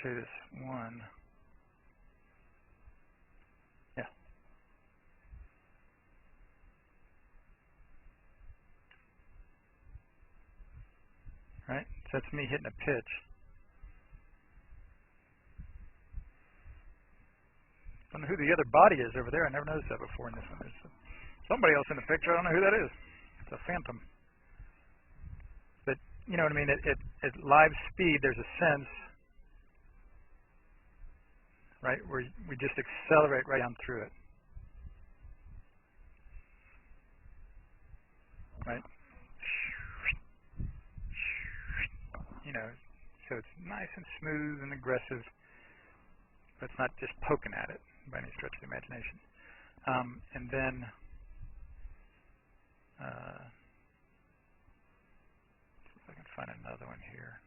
show this one. Yeah. Right? So that's me hitting a pitch. I don't know who the other body is over there. I never noticed that before in this one. There's somebody else in the picture. I don't know who that is. It's a phantom. But you know what I mean? At live speed, there's a sense, right, where we just accelerate right down through it. Right? You know, so it's nice and smooth and aggressive, but it's not just poking at it by any stretch of the imagination. And then see if I can find another one here.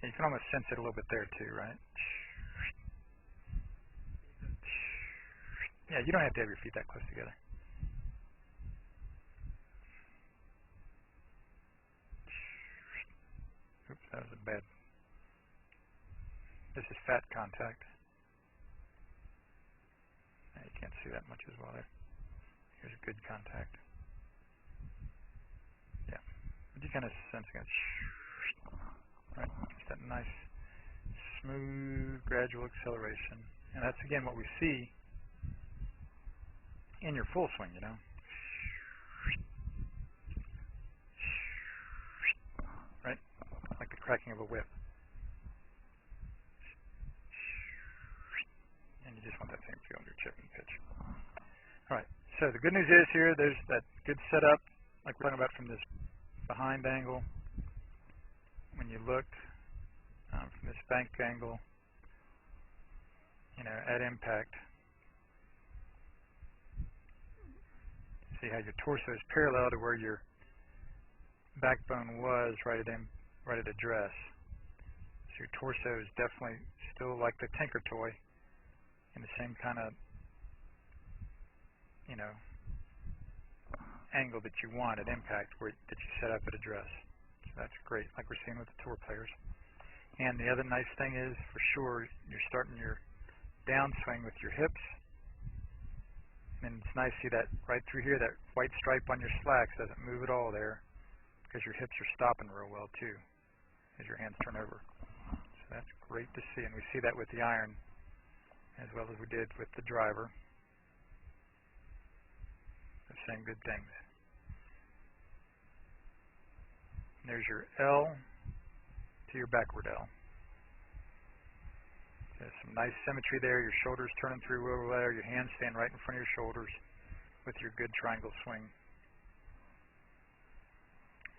Yeah, you can almost sense it a little bit there too, right? Yeah, you don't have to have your feet that close together. Oops, that was a bad. This is fat contact. Now you can't see that much as well there. Here's good contact. Yeah, but you kind of sense it. Right, just that nice, smooth, gradual acceleration, and that's again what we see in your full swing. You know. Right, like the cracking of a whip. And you just want that same feel in your chip and pitch. Alright, so the good news is here, there's that good setup, like we're talking about from this behind angle. When you look from this bank angle, you know, at impact, see how your torso is parallel to where your backbone was right at address. So your torso is definitely still like the Tinker Toy, in the same kind of, you know, angle that you want at impact, that you set up at address. So that's great, like we're seeing with the tour players. And the other nice thing is, for sure, you're starting your downswing with your hips. And it's nice to see that right through here, that white stripe on your slacks doesn't move at all there, because your hips are stopping real well too as your hands turn over. So that's great to see, and we see that with the iron as well as we did with the driver. They're saying good things. And there's your L to your backward L. There's some nice symmetry there. Your shoulders turning through over there. Your hands stand right in front of your shoulders with your good triangle swing.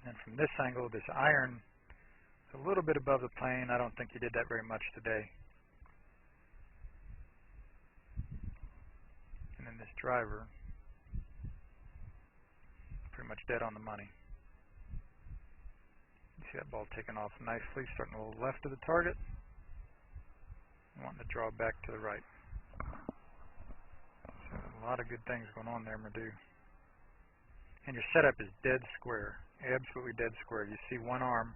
And from this angle, this iron is a little bit above the plane. I don't think you did that very much today. And then this driver, pretty much dead on the money. You see that ball taking off nicely, starting a little left of the target, and wanting to draw back to the right. So a lot of good things going on there, Merdou. And your setup is dead square, absolutely dead square. You see one arm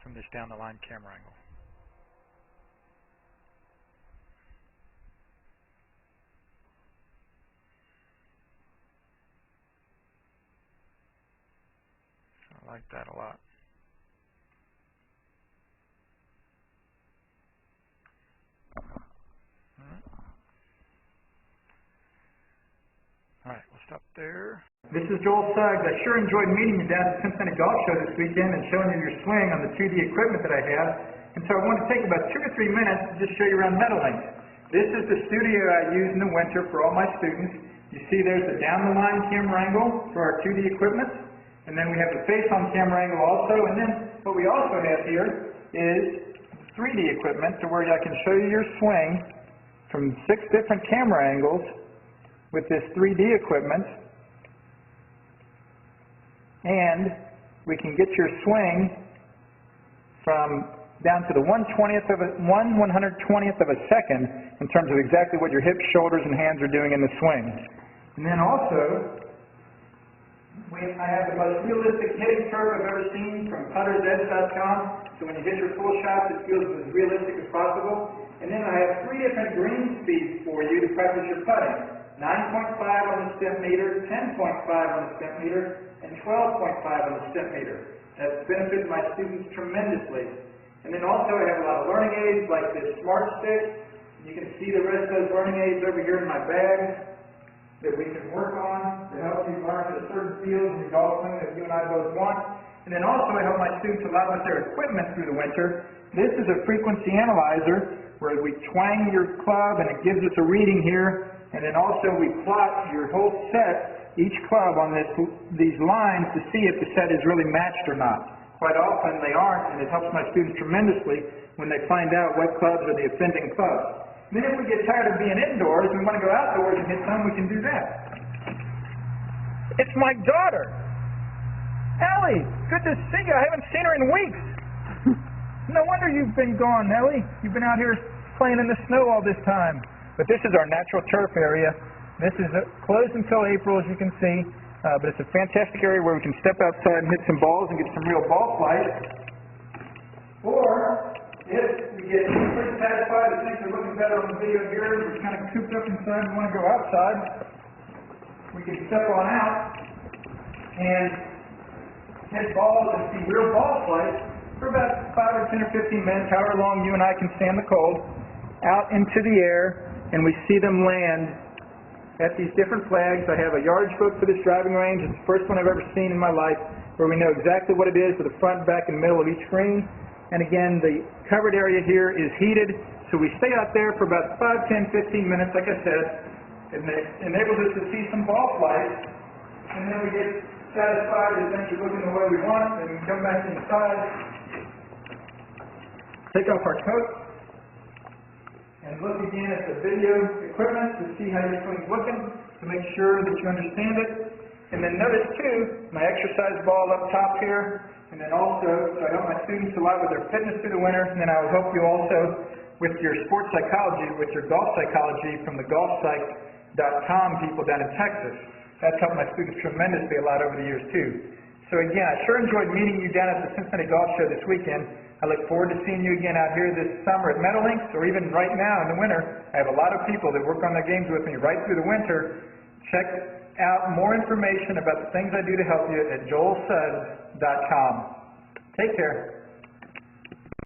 from this down the line camera angle. I like that a lot. Alright, we'll stop there. This is Joel Suggs. I sure enjoyed meeting you down at the Cincinnati Golf Show this weekend and showing you your swing on the 2D equipment that I have. And so I want to take about 2 or 3 minutes to just show you around Meadowlinks. This is the studio I use in the winter for all my students. You see there's the down-the-line camera angle for our 2D equipment. And then we have the face-on camera angle also. And then what we also have here is 3D equipment to where I can show you your swing from 6 different camera angles with this 3D equipment. And we can get your swing from down to the 1/120th of a second in terms of exactly what your hips, shoulders, and hands are doing in the swing. And then also, I have the most realistic hitting curve I've ever seen from puttersedge.com. So when you hit your full shots, it feels as realistic as possible. And then I have 3 different green speeds for you to practice your putting. 9.5 on the stem meter, 10.5 on the stem meter, and 12.5 on the stem meter. That's benefited my students tremendously. And then also I have a lot of learning aids like this Smart Stick. You can see the rest of those learning aids over here in my bag that we can work on to help you learn the certain fields in your golf swing that you and I both want. And then also I help my students a lot with their equipment through the winter. This is a frequency analyzer where we twang your club and it gives us a reading here. And then also we plot your whole set, each club on these lines to see if the set is really matched or not. Quite often they aren't, and it helps my students tremendously when they find out what clubs are the offending clubs. And then if we get tired of being indoors and we want to go outdoors and hit some, we can do that. It's my daughter. Ellie, good to see you. I haven't seen her in weeks. No wonder you've been gone, Ellie. You've been out here playing in the snow all this time. But this is our natural turf area. This is closed until April, as you can see. But it's a fantastic area where we can step outside and hit some balls and get some real ball flight. Or, if we get pretty satisfied and things are looking better on the video here, we're kind of cooped up inside and want to go outside, we can step on out and hit balls and see real ball flight for about 5 or 10 or 15 minutes, however long you and I can stand the cold, out into the air, and we see them land at these different flags. I have a yardage book for this driving range. It's the first one I've ever seen in my life where we know exactly what it is for the front, back, and middle of each green. And again, the covered area here is heated, so we stay out there for about 5, 10, 15 minutes, like I said. It enables us to see some ball flight, and then we get satisfied that things are looking the way we want, and we come back inside, take off our coat, and look again at the video equipment to see how your swing's looking, to make sure that you understand it. And then notice too, my exercise ball up top here, and then also, so I help my students a lot with their fitness through the winter, and then I will help you also with your sports psychology, with your golf psychology from the golfpsych.com people down in Texas. That's helped my students tremendously a lot over the years too. So again, I sure enjoyed meeting you down at the Cincinnati Golf Show this weekend. I look forward to seeing you again out here this summer at Meadowlinks, or even right now in the winter. I have a lot of people that work on their games with me right through the winter. Check out more information about the things I do to help you at joelsuggs.com. Take care.